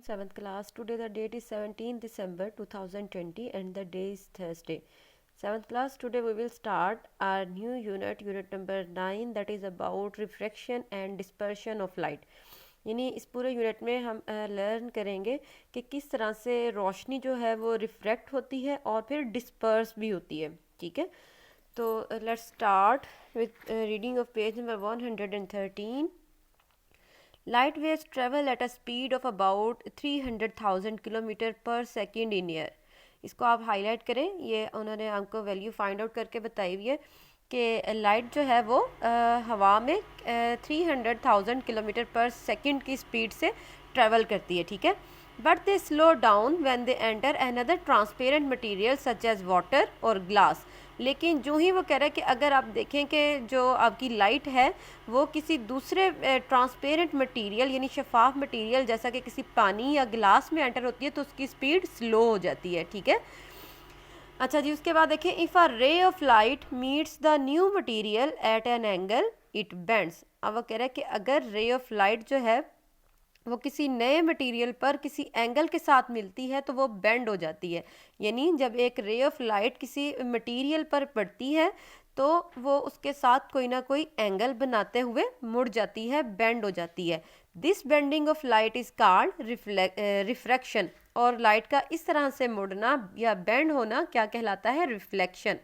Seventh class. Today the date is 17 December 2020 and the day is Thursday. Seventh class, today we will start our new unit number 9, that is about refraction and dispersion of light. यानी इस पूरे unit में हम learn करेंगे कि किस तरह से रोशनी जो है वो रिफ्रैक्ट होती है और फिर डिस्पर्स भी होती है. ठीक है, तो let's start with reading of page number 113. Light waves travel at a speed of about 300,000 kilometre पर सेकेंड इन ईयर. इसको आप हाईलाइट करें, ये उन्होंने हमको वैल्यू फाइंड आउट करके बताई हुई है कि लाइट जो है वो हवा में 300,000 किलोमीटर पर सेकेंड की स्पीड से ट्रेवल करती है. ठीक है, but they slow down when they enter another transparent material such as water और ग्लास. लेकिन जो ही वो कह रहा है कि अगर आप देखें कि जो आपकी लाइट है वो किसी दूसरे ट्रांसपेरेंट मटेरियल यानी शफाफ मटेरियल जैसा कि किसी पानी या गिलास में एंटर होती है तो उसकी स्पीड स्लो हो जाती है. ठीक है, अच्छा जी, उसके बाद देखें, if a ray of light meets the new material at an angle it bends. अब वो कह रहा है कि अगर रे ऑफ लाइट जो है वो किसी नए मटेरियल पर किसी एंगल के साथ मिलती है तो वो बेंड हो जाती है. यानी जब एक रे ऑफ लाइट किसी मटेरियल पर पड़ती है तो वो उसके साथ कोई ना कोई एंगल बनाते हुए मुड़ जाती है, बेंड हो जाती है. This bending of light is called refraction. और लाइट का इस तरह से मुड़ना या बेंड होना क्या कहलाता है? रिफ्लेक्शन.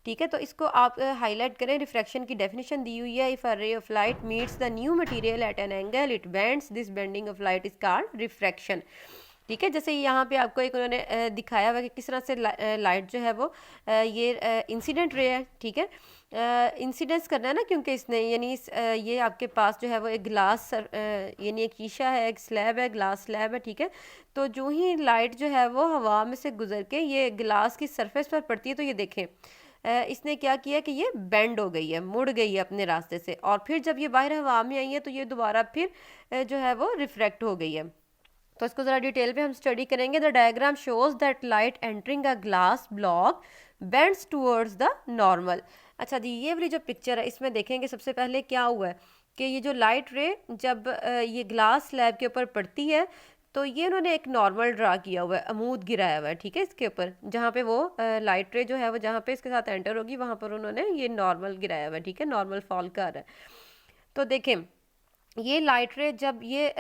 ठीक है, तो इसको आप हाईलाइट करें. रिफ्रैक्शन की डेफिनेशन दी हुई है, if a ray of light meets the new material at an angle it bends, this bending of light is called refraction. ठीक है, जैसे यहाँ पे आपको एक उन्होंने दिखाया हुआ कि किस तरह से लाइट जो है वो ये इंसिडेंट रे है. ठीक है, इंसिडेंस करना है ना, क्योंकि इसने यानी ये आपके पास जो है वो एक ग्लास यानी एक शीशा है, एक स्लैब है, ग्लास स्लैब है. ठीक है, तो जो ही लाइट जो है वो हवा में से गुजर के ये ग्लास की सरफेस पर पड़ती है तो ये देखें इसने क्या किया कि ये बेंड हो गई है, मुड़ गई है अपने रास्ते से, और फिर जब ये बाहर हवा में आई है तो ये दोबारा फिर जो है वो रिफ्रैक्ट हो गई है. तो इसको ज़रा डिटेल पे हम स्टडी करेंगे. The diagram shows that light entering a glass block bends towards the normal. अच्छा जी, ये वाली जो पिक्चर है इसमें देखेंगे सबसे पहले क्या हुआ है कि ये जो लाइट रे जब ये ग्लास स्लैब के ऊपर पड़ती है तो ये उन्होंने एक नॉर्मल ड्रा किया हुआ है, अमूद गिराया हुआ है. ठीक है, इसके ऊपर जहाँ पे वो लाइट रे जो है वो जहाँ पे इसके साथ एंटर होगी वहाँ पर उन्होंने ये नॉर्मल गिराया हुआ है. ठीक है, नॉर्मल फॉल कर रहा है. तो देखें ये लाइट रे जब ये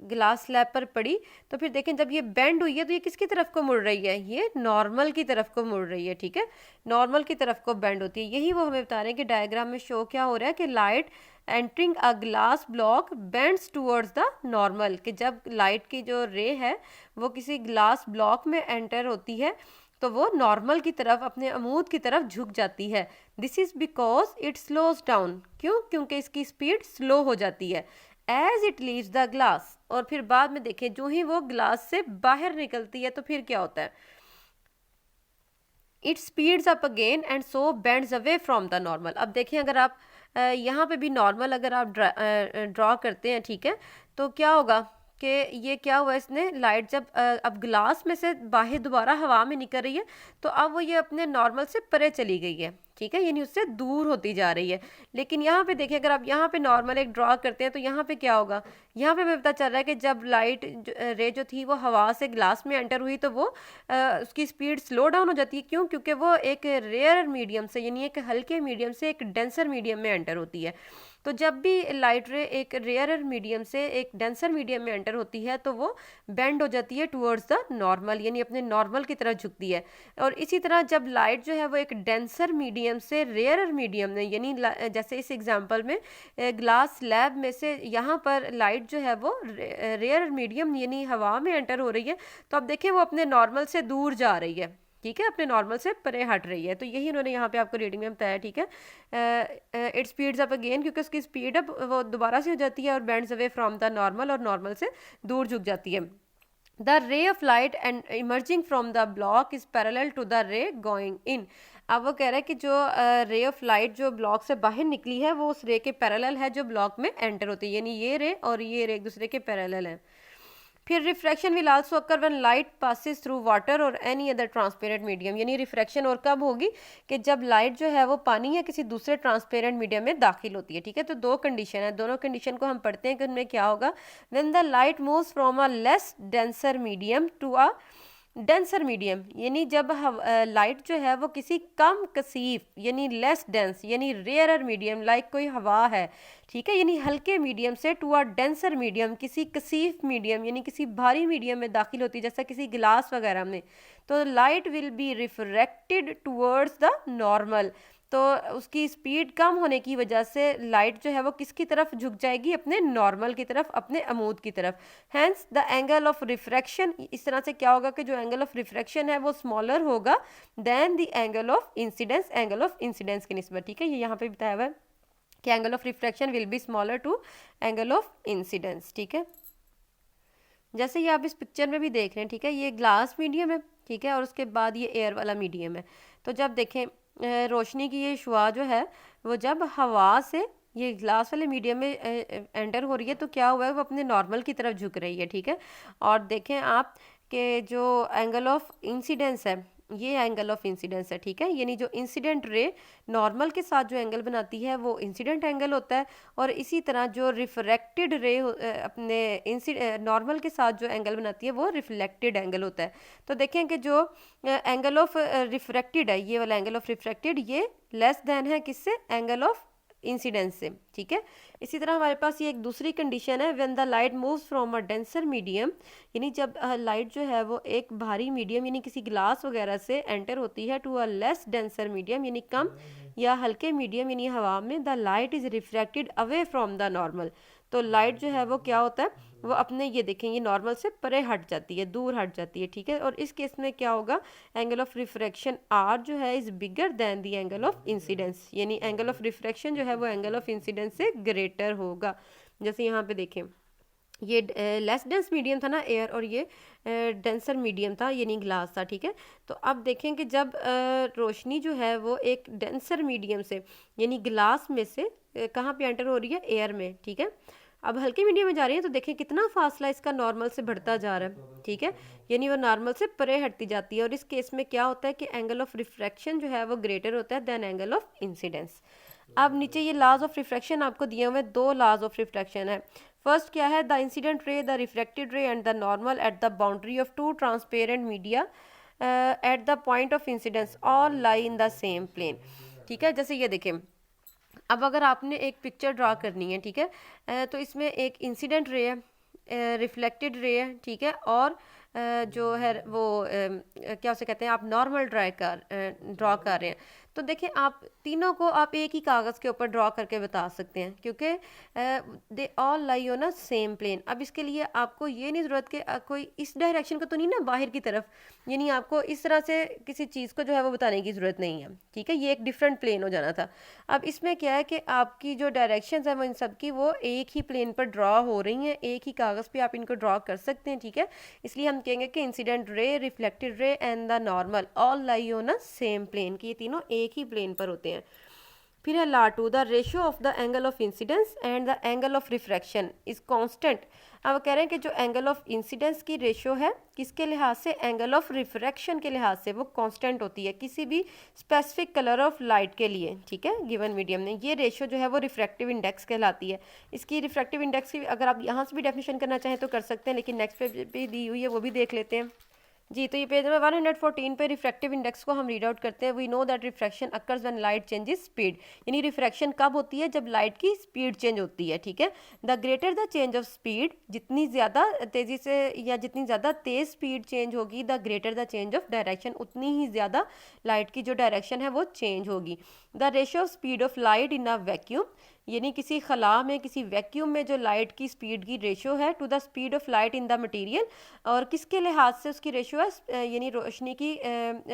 ग्लास स्लैब पर पड़ी तो फिर देखें जब ये बेंड हुई है तो ये किसकी तरफ को मुड़ रही है? ये नॉर्मल की तरफ को मुड़ रही है. ठीक है, नॉर्मल की तरफ को बेंड होती है. यही वो हमें बता रहे हैं कि डायग्राम में शो क्या हो रहा है कि light entering a glass block bends towards the normal. कि जब लाइट की जो रे है वो किसी ग्लास ब्लॉक में एंटर होती है तो वो नॉर्मल की तरफ, अपने अमूद की तरफ झुक जाती है. This is because it slows down. क्यों? क्योंकि इसकी स्पीड स्लो हो जाती है as it leaves the glass. और फिर बाद में देखें जो ही वो ग्लास से बाहर निकलती है तो फिर क्या होता है? It speeds up again and so bends away from the normal. अब देखें अगर आप यहाँ पे भी नॉर्मल अगर आप ड्रॉ करते हैं, ठीक है, तो क्या होगा कि ये क्या हुआ, इसने लाइट जब अब ग्लास में से बाहर दोबारा हवा में निकल रही है तो अब वो ये अपने नॉर्मल से परे चली गई है. ठीक है, यानी उससे दूर होती जा रही है. लेकिन यहाँ पे देखिए, अगर आप यहाँ पे नॉर्मल एक ड्रॉ करते हैं तो यहाँ पे क्या होगा? यहाँ पे हमें पता चल रहा है कि जब लाइट रे जो थी वो हवा से ग्लास में एंटर हुई तो वो उसकी स्पीड स्लो डाउन हो जाती है. क्यों? क्योंकि वो एक रेयर मीडियम से यानी एक हल्के मीडियम से एक डेंसर मीडियम में एंटर होती है. तो जब भी लाइट रे एक रेयर मीडियम से एक डेंसर मीडियम में एंटर होती है तो वो बेंड हो जाती है टुवर्ड्स द नॉर्मल, यानी अपने नॉर्मल की तरफ झुकती है. और इसी तरह जब लाइट जो है वो एक डेंसर मीडियम से रेयर मीडियम में, यानी जैसे इस एग्जांपल में ग्लास स्लैब में से यहाँ पर लाइट जो है वो रेयर मीडियम यानी हवा में एंटर हो रही है तो अब देखें वो अपने नॉर्मल से दूर जा रही है. ठीक है, अपने नॉर्मल से परे हट रही है. तो यही उन्होंने यहाँ पे आपको रीडिंग में बताया. ठीक है, इट स्पीड्स अप अगेन क्योंकि उसकी स्पीड अब वो दोबारा से हो जाती है और bends away from the normal, और नॉर्मल से दूर झुक जाती है. The ray of light and emerging from the block is parallel to the ray going in. अब वो कह रहा है कि जो रे ऑफ लाइट जो ब्लॉक से बाहर निकली है वो उस रे के पैरेलल है जो ब्लॉक में एंटर होती है. यानी ये रे और ये रे एक दूसरे के पैरेलल है. फिर refraction will also occur when light passes through water और एनी अदर ट्रांसपेरेंट मीडियम, यानी रिफ्रैक्शन और कब होगी कि जब लाइट जो है वो पानी या किसी दूसरे ट्रांसपेरेंट मीडियम में दाखिल होती है, ठीक है। तो दो कंडीशन है, दोनों कंडीशन को हम पढ़ते हैं कि उनमें क्या होगा। When the light moves from a less denser medium to a denser medium, यानी जब लाइट जो है वो किसी कम कसीफ यानी लेस डेंस यानी रेयरर मीडियम लाइक कोई हवा है, ठीक है, यानी हल्के मीडियम से टू अ डेंसर मीडियम किसी कसीफ मीडियम यानी किसी भारी मीडियम में दाखिल होती है, जैसा किसी गिलास वगैरह में, तो light will be refracted towards the normal. तो उसकी स्पीड कम होने की वजह से लाइट जो है वो किसकी तरफ झुक जाएगी, अपने नॉर्मल की तरफ, अपने अमूद की तरफ। Hence the angle of refraction, इस तरह से क्या होगा कि जो एंगल ऑफ रिफ्रैक्शन है वो स्मॉलर होगा than the angle of incidence, angle of incidence की निस्बत, ठीक है। ये यहाँ पे बताया हुआ है कि angle of refraction will be smaller to angle of incidence, ठीक है। जैसे ये आप इस पिक्चर में भी देख रहे हैं, ठीक है, ये ग्लास मीडियम है, ठीक है, और उसके बाद ये एयर वाला मीडियम है। तो जब देखें रोशनी की ये शुआ जो है वो जब हवा से ये ग्लास वाले मीडियम में एंटर हो रही है तो क्या हुआ है, वो अपने नॉर्मल की तरफ झुक रही है, ठीक है। और देखें आप कि जो एंगल ऑफ इंसिडेंस है, ये एंगल ऑफ इंसिडेंस है, ठीक है, यानी जो इंसिडेंट रे नॉर्मल के साथ जो एंगल बनाती है वो इंसिडेंट एंगल होता है, और इसी तरह जो रिफ्रैक्टेड रे अपने नॉर्मल के साथ जो एंगल बनाती है वो रिफ्लेक्टेड एंगल होता है। तो देखें कि जो एंगल ऑफ रिफ्रैक्टेड है, ये वाला एंगल ऑफ रिफ्रैक्टेड, ये लेस देन है किससे, एंगल ऑफ इंसिडेंस से, ठीक है। इसी तरह हमारे पास ये एक दूसरी कंडीशन है, when the light moves from a denser medium, यानी जब लाइट जो है वो एक भारी मीडियम यानी किसी ग्लास वगैरह से एंटर होती है to a less denser medium यानी कम या हल्के मीडियम यानी हवा में, the light is refracted away from the normal. तो लाइट जो है वो क्या होता है, वो अपने ये देखेंगे नॉर्मल से परे हट जाती है, दूर हट जाती है, ठीक है। और इस केस में क्या होगा, एंगल ऑफ रिफ्रैक्शन आर जो है is bigger than the angle of incidence, यानी एंगल ऑफ रिफ्रैक्शन जो है वो एंगल ऑफ इंसिडेंस से ग्रेटर होगा। जैसे यहाँ पे देखें ये लेस डेंस मीडियम था ना एयर, और ये डेंसर मीडियम था यानी ग्लास था, ठीक है। तो अब देखें कि जब रोशनी जो है वो एक डेंसर मीडियम से यानी ग्लास में से कहाँ पे एंटर हो रही है, एयर में, ठीक है। अब हल्के मीडियम में जा रही है तो देखें कितना फासला इसका नॉर्मल से बढ़ता जा रहा है, ठीक है, यानी वो नॉर्मल से परे हटती जाती है। और इस केस में क्या होता है कि एंगल ऑफ रिफ्रैक्शन जो है वो ग्रेटर होता है देन एंगल ऑफ इंसिडेंस। अब नीचे ये लॉज ऑफ रिफ्रैक्शन आपको दिए हुए, दो लॉज ऑफ रिफ्रैक्शन है। फर्स्ट क्या है, the incident ray, the refracted ray and the normal at the boundary of two transparent media at the point of incidence all lie in the same plane, ठीक है। जैसे ये देखें, अब अगर आपने एक पिक्चर ड्रा करनी है, ठीक है, तो इसमें एक इंसिडेंट रे है, रिफ्लेक्टेड रे है, ठीक है, और जो है वो क्या उसे कहते हैं, आप नॉर्मल ड्रा कर रहे हैं। तो देखें आप तीनों को आप एक ही कागज़ के ऊपर ड्रॉ करके बता सकते हैं क्योंकि they all lie on a same plane. अब इसके लिए आपको ये नहीं ज़रूरत कि कोई इस डायरेक्शन का तो नहीं ना बाहर की तरफ, यानी आपको इस तरह से किसी चीज़ को जो है वो बताने की ज़रूरत नहीं है, ठीक है, ये एक डिफरेंट प्लेन हो जाना था। अब इसमें क्या है कि आपकी जो डायरेक्शंस हैं वो इन सब की वो एक ही प्लेन पर ड्रॉ हो रही हैं, एक ही कागज़ पे आप इनको ड्रॉ कर सकते हैं, ठीक है। इसलिए हम कहेंगे कि incident ray, reflected ray and the normal all lie on a same plane, कि ये तीनों एक ही प्लेन पर होते हैं। फिर है law two, the ratio of the angle of incidence and the angle of refraction is constant. अब कह रहे हैं कि जो एंगल ऑफ इंसिडेंस की रेशियो है किसके लिहाज से, एंगल ऑफ रिफ्रैक्शन के लिहाज से, वो कांस्टेंट होती है किसी भी स्पेसिफिक कलर ऑफ लाइट के लिए, ठीक है, गिवन मीडियम में। ये रेशियो जो है वो रिफ्रैक्टिव इंडेक्स कहलाती है। इसकी रिफ्रैक्टिव इंडेक्स की अगर आप यहाँ से भी डेफिनेशन करना चाहें तो कर सकते हैं, लेकिन नेक्स्ट पेज पे दी हुई है वो भी देख लेते हैं जी। तो ये पेज नंबर 114 पे रिफ्रैक्टिव इंडेक्स को हम रीड आउट करते हैं। We know that refraction occurs when light changes speed, यानी रिफ्रैक्शन कब होती है, जब लाइट की स्पीड चेंज होती है, ठीक है। The greater the change of speed, जितनी ज़्यादा तेज़ी से या जितनी ज़्यादा तेज़ स्पीड चेंज होगी, the greater the change of direction, उतनी ही ज़्यादा लाइट की जो डायरेक्शन है वो चेंज होगी। The ratio of speed of light in a vacuum, यानी किसी खला में, किसी वैक्यूम में जो लाइट की स्पीड की रेशियो है to the speed of light in the material, और किसके लिहाज से उसकी रेशियो है, यानी रोशनी की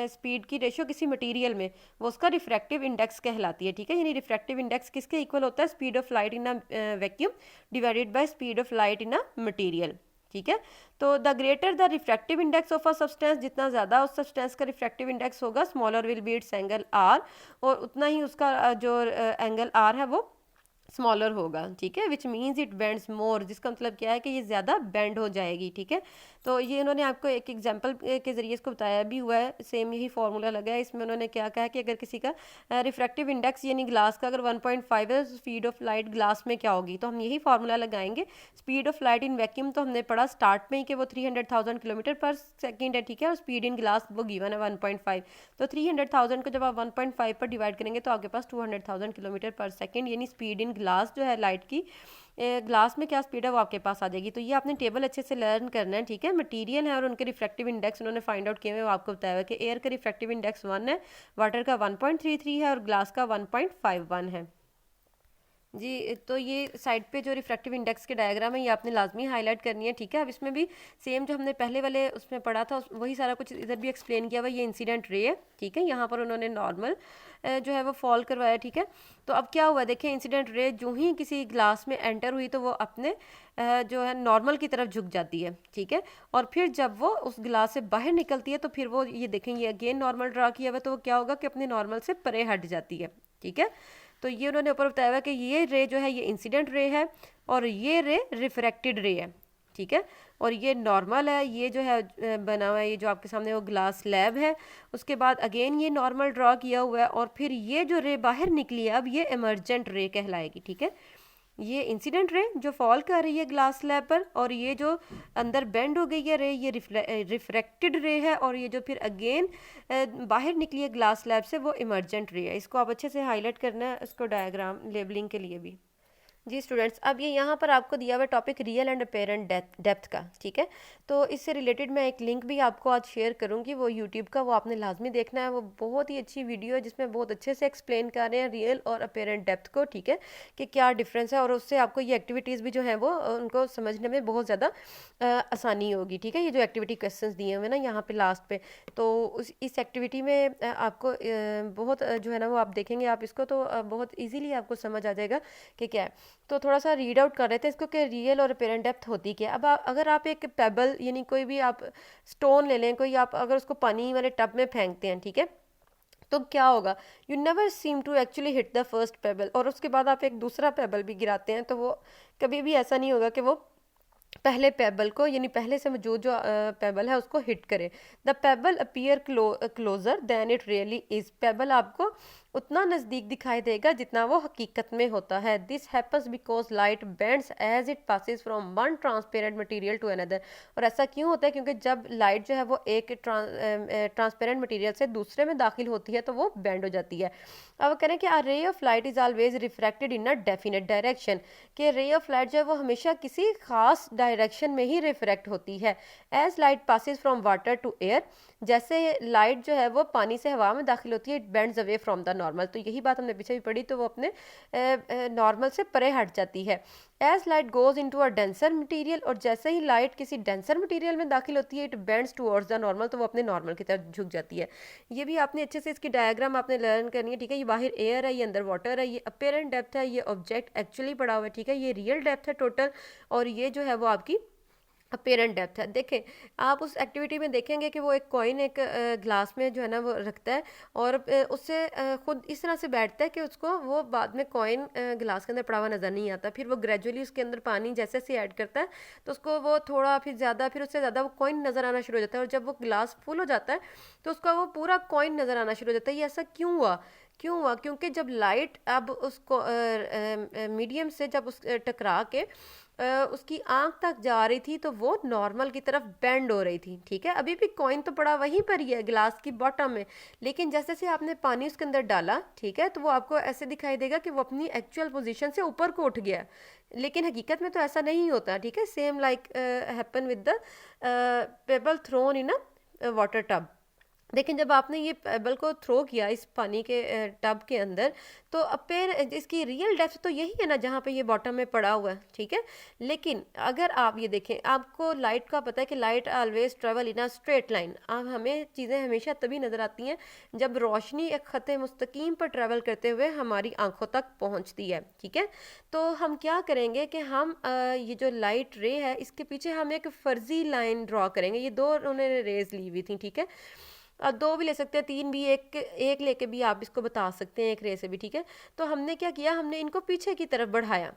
स्पीड की रेशियो किसी मटेरियल में, वो उसका रिफ्रैक्टिव इंडेक्स कहलाती है, ठीक है। यानी रिफ्रैक्टिव इंडेक्स किसके इक्वल होता है, speed of light in a vacuum divided by speed of light in a material, ठीक है। तो the greater the refractive index of a substance, जितना ज़्यादा उस सब्सटेंस का रिफ्रैक्टिव इंडेक्स होगा, smaller will be its angle r, और उतना ही उसका जो एंगल आर है वो स्मॉलर होगा, ठीक है, विच मीन्स इट बेंड्स मोर, जिसका मतलब क्या है कि ये ज़्यादा बेंड हो जाएगी, ठीक है। तो ये उन्होंने आपको एक एग्जांपल के ज़रिए इसको बताया भी हुआ है, सेम यही फार्मूला लगा है इसमें। उन्होंने क्या कहा कि अगर किसी का रिफ्रैक्टिव इंडेक्स यानी ग्लास का अगर 1.5 है, स्पीड ऑफ लाइट ग्लास में क्या होगी, तो हम यही फार्मूला लगाएंगे। Speed of light in vacuum तो हमने पढ़ा स्टार्ट में ही कि वो 300,000 किलोमीटर पर सेकेंड है, ठीक है, और स्पीड इन ग्लास वो गिवन है 1.5। तो 300,000 को जब आप 1.5 पर डिवाइड करेंगे तो आपके पास 200,000 किलोमीटर पर सेकेंड यानी स्पीड इन ग्लास जो है लाइट की, ग्लास में क्या स्पीड है वो आपके पास आ जाएगी। तो ये आपने टेबल अच्छे से लर्न करना है, ठीक है। मटेरियल है और उनके रिफ्रैक्टिव इंडेक्स उन्होंने फाइंड आउट किए हुए, आपको बताया हुआ कि एयर का रिफ्रैक्टिव इंडेक्स 1 है, वाटर का 1.33 है और ग्लास का 1.51 है जी। तो ये साइड पे जो रिफ्रैक्टिव इंडेक्स के डायग्राम है ये आपने लाजमी हाईलाइट करनी है, ठीक है। अब इसमें भी सेम जो हमने पहले वाले उसमें पढ़ा था वही सारा कुछ इधर भी एक्सप्लेन किया हुआ। ये इंसिडेंट रे है, ठीक है, यहाँ पर उन्होंने नॉर्मल जो है वो फॉल करवाया, ठीक है। तो अब क्या हुआ देखें, इंसिडेंट रे जो ही किसी ग्लास में एंटर हुई तो वो अपने जो है नॉर्मल की तरफ झुक जाती है, ठीक है। और फिर जब वो उस ग्लास से बाहर निकलती है तो फिर वो ये देखें, ये अगेन नॉर्मल ड्रा किया हुआ, तो वो क्या होगा कि अपने नॉर्मल से परे हट जाती है, ठीक है। तो ये उन्होंने ऊपर बताया हुआ कि ये रे जो है ये इंसिडेंट रे है और ये रे रिफ्रैक्टेड रे है, ठीक है। और ये नॉर्मल है, ये जो है बना हुआ है, ये जो आपके सामने वो ग्लास स्लैब है, उसके बाद अगेन ये नॉर्मल ड्रॉ किया हुआ है और फिर ये जो रे बाहर निकली है अब ये इमरजेंट रे कहलाएगी, ठीक है। ये इंसिडेंट रे जो फॉल कर रही है ग्लास स्लैब पर, और ये जो अंदर बेंड हो गई है रे ये रिफ्रैक्टेड रे है, और ये जो फिर अगेन बाहर निकली है ग्लास स्लैब से वो इमरजेंट रे है। इसको आप अच्छे से हाईलाइट करना है इसको डायग्राम लेबलिंग के लिए भी जी स्टूडेंट्स। अब ये यहाँ पर आपको दिया हुआ topic real and apparent depth का, ठीक है। तो इससे रिलेटेड मैं एक लिंक भी आपको आज शेयर करूँगी, वो यूट्यूब का, वो आपने लाजमी देखना है। वो बहुत ही अच्छी वीडियो है जिसमें बहुत अच्छे से एक्सप्लेन कर रहे हैं रियल और अपेरेंट डेप्थ को, ठीक है, कि क्या डिफरेंस है। और उससे आपको ये एक्टिविटीज़ भी जो हैं वो उनको समझने में बहुत ज़्यादा आसानी होगी, ठीक है। ये जो एक्टिविटी क्वेश्चंस दिए हुए ना यहाँ पे लास्ट पे, तो इस एक्टिविटी में आपको बहुत जो है ना वो आप देखेंगे आप इसको तो बहुत ईजीली आपको समझ आ जाएगा कि क्या है। तो थोड़ा सा रीड आउट कर रहे थे इसको कि रियल और अपेरेंट डेप्थ होती क्या। अब अगर आप एक पेबल यानी कोई भी आप स्टोन ले लें, कोई आप अगर उसको पानी वाले टब में फेंकते हैं, ठीक है, तो क्या होगा, you never seem to actually hit the first pebble, और उसके बाद आप एक दूसरा पेबल भी गिराते हैं तो वो कभी भी ऐसा नहीं होगा कि वो पहले पेबल को यानी पहले से मौजूद जो पेबल है उसको हिट करे। The payable appear closure then it really is, payable आपको उतना नज़दीक दिखाई देगा जितना वो हकीकत में होता है। This happens because light bends as it passes from one transparent material to another, और ऐसा क्यों होता है, क्योंकि जब लाइट जो है वो एक ट्रांसपेरेंट मटेरियल से दूसरे में दाखिल होती है तो वो बेंड हो जाती है। अब कह रहे हैं कि a ray of light is always refracted in a definite direction, कि रे ऑफ लाइट जो है वो हमेशा किसी खास डायरेक्शन में ही रिफ्रैक्ट होती है। As light passes from water to air, जैसे लाइट जो है वो पानी से हवा में दाखिल होती है, it bends away from the normal, तो यही बात हमने पीछे भी पढ़ी, तो वो अपने नॉर्मल से परे हट जाती है। As light goes into a denser material, और जैसे ही लाइट किसी डेंसर मटेरियल में दाखिल होती है it bends towards the normal, तो वो अपने नॉर्मल की तरफ झुक जाती है। ये भी आपने अच्छे से इसकी डायग्राम आपने लर्न करनी है, ठीक है। ये बाहर एयर है, ये अंदर वाटर है, ये अपेरेंट डेप्थ है, ये ऑब्जेक्ट एक्चुअली पड़ा हुआ है, ठीक है, ये रियल डेप्थ है टोटल, और ये जो है वो आपकी अपेरेंट डेप्थ है। देखें आप उस एक्टिविटी में देखेंगे कि वो एक कॉइन एक ग्लास में जो है ना वो रखता है, और उससे खुद इस तरह से बैठता है कि उसको वो बाद में कॉइन ग्लास के अंदर पड़ा हुआ नज़र नहीं आता। फिर वो ग्रेजुअली उसके अंदर पानी जैसे से ऐड करता है तो उसको वो थोड़ा फिर ज़्यादा, फिर उससे ज़्यादा वो कॉइन नज़र आना शुरू हो जाता है, और जब वो ग्लास फुल हो जाता है तो उसका वो पूरा कॉइन नज़र आना शुरू हो जाता है। ये ऐसा क्यों हुआ, क्यों हुआ, क्योंकि जब लाइट अब उसको मीडियम से जब उस टकरा के उसकी आंख तक जा रही थी तो वो नॉर्मल की तरफ बेंड हो रही थी, ठीक है। अभी भी कॉइन तो पड़ा वहीं पर ही है ग्लास की बॉटम में, लेकिन जैसे जैसे आपने पानी उसके अंदर डाला, ठीक है, तो वो आपको ऐसे दिखाई देगा कि वो अपनी एक्चुअल पोजीशन से ऊपर को उठ गया, लेकिन हकीकत में तो ऐसा नहीं होता, ठीक है। Same like happen with the pebble thrown in a water tub. लेकिन जब आपने ये पेबल को थ्रो किया इस पानी के टब के अंदर, तो अपेर इसकी रियल डेप्थ तो यही है ना जहाँ पे ये बॉटम में पड़ा हुआ है, ठीक है। लेकिन अगर आप ये देखें, आपको लाइट का पता है कि light always travel in a straight line, अब हमें चीज़ें हमेशा तभी नज़र आती हैं जब रोशनी एक ख़त मुस्तकीम पर ट्रेवल करते हुए हमारी आंखों तक पहुँचती है, ठीक है। तो हम क्या करेंगे कि हम ये जो लाइट रे है इसके पीछे हम एक फ़र्ज़ी लाइन ड्रॉ करेंगे। ये दो उन्होंने रेज ली हुई थी, ठीक है। आप 2 भी ले सकते हैं, 3 भी, एक लेके भी आप इसको बता सकते हैं, एक रे से भी, ठीक है। तो हमने क्या किया, हमने इनको पीछे की तरफ बढ़ाया,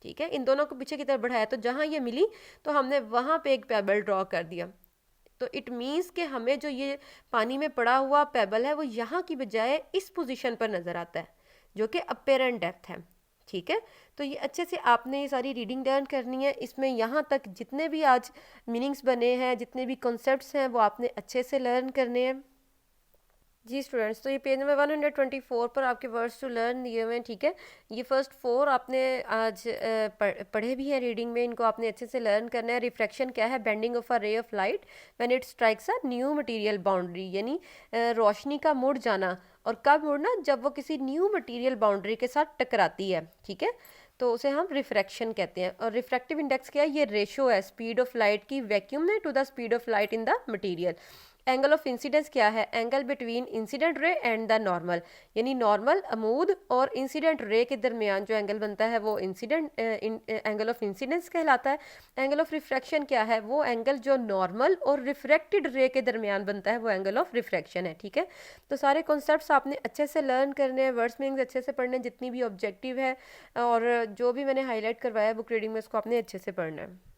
ठीक है, इन दोनों को पीछे की तरफ बढ़ाया, तो जहाँ ये मिली तो हमने वहाँ पे एक पेबल ड्रॉ कर दिया। तो इट मीन्स कि हमें जो ये पानी में पड़ा हुआ पेबल है वो यहाँ की बजाय इस पोजीशन पर नज़र आता है, जो कि अपेरेंट डेप्थ है, ठीक है। तो ये अच्छे से आपने ये सारी रीडिंग लर्न करनी है। इसमें यहाँ तक जितने भी आज मीनिंग्स बने हैं, जितने भी कॉन्सेप्ट्स हैं, वो आपने अच्छे से लर्न करने हैं। जी स्टूडेंट्स, तो ये पेज नंबर 124 पर आपके वर्ड्स टू लर्न दिए हुए हैं, ठीक है। ये फर्स्ट 4 आपने आज पढ़े भी हैं रीडिंग में, इनको आपने अच्छे से लर्न करना है। रिफ्रैक्शन क्या है? Bending of a ray of light when it strikes a new material boundary, यानी रोशनी का मुड़ जाना। और कब मुड़ना? जब वो किसी न्यू मटेरियल बाउंड्री के साथ टकराती है, ठीक है, तो उसे हम रिफ्रैक्शन कहते हैं। और रिफ्रैक्टिव इंडेक्स क्या है? ये रेशो है स्पीड ऑफ लाइट की वैक्यूम में to the speed of light in the material. Angle of incidence क्या है? Angle between incident ray and the normal, यानी नॉर्मल अमूद और इंसिडेंट रे के दरमियान जो एंगल बनता है वो इंसिडेंट एंगल ऑफ इंसिडेंस कहलाता है। एंगल ऑफ रिफ्रैक्शन क्या है? वो एंगल जो नॉर्मल और रिफ्रैक्टेड रे के दरमियान बनता है वो एंगल ऑफ रिफ्रैक्शन है, ठीक है। तो सारे कॉन्सेप्ट्स आपने अच्छे से लर्न करने हैं, वर्ड्स मीनिंग्स अच्छे से पढ़ने, जितनी भी ऑब्जेक्टिव है और जो भी मैंने हाईलाइट करवाया बुक रीडिंग में, उसको आपने अच्छे से पढ़ना है।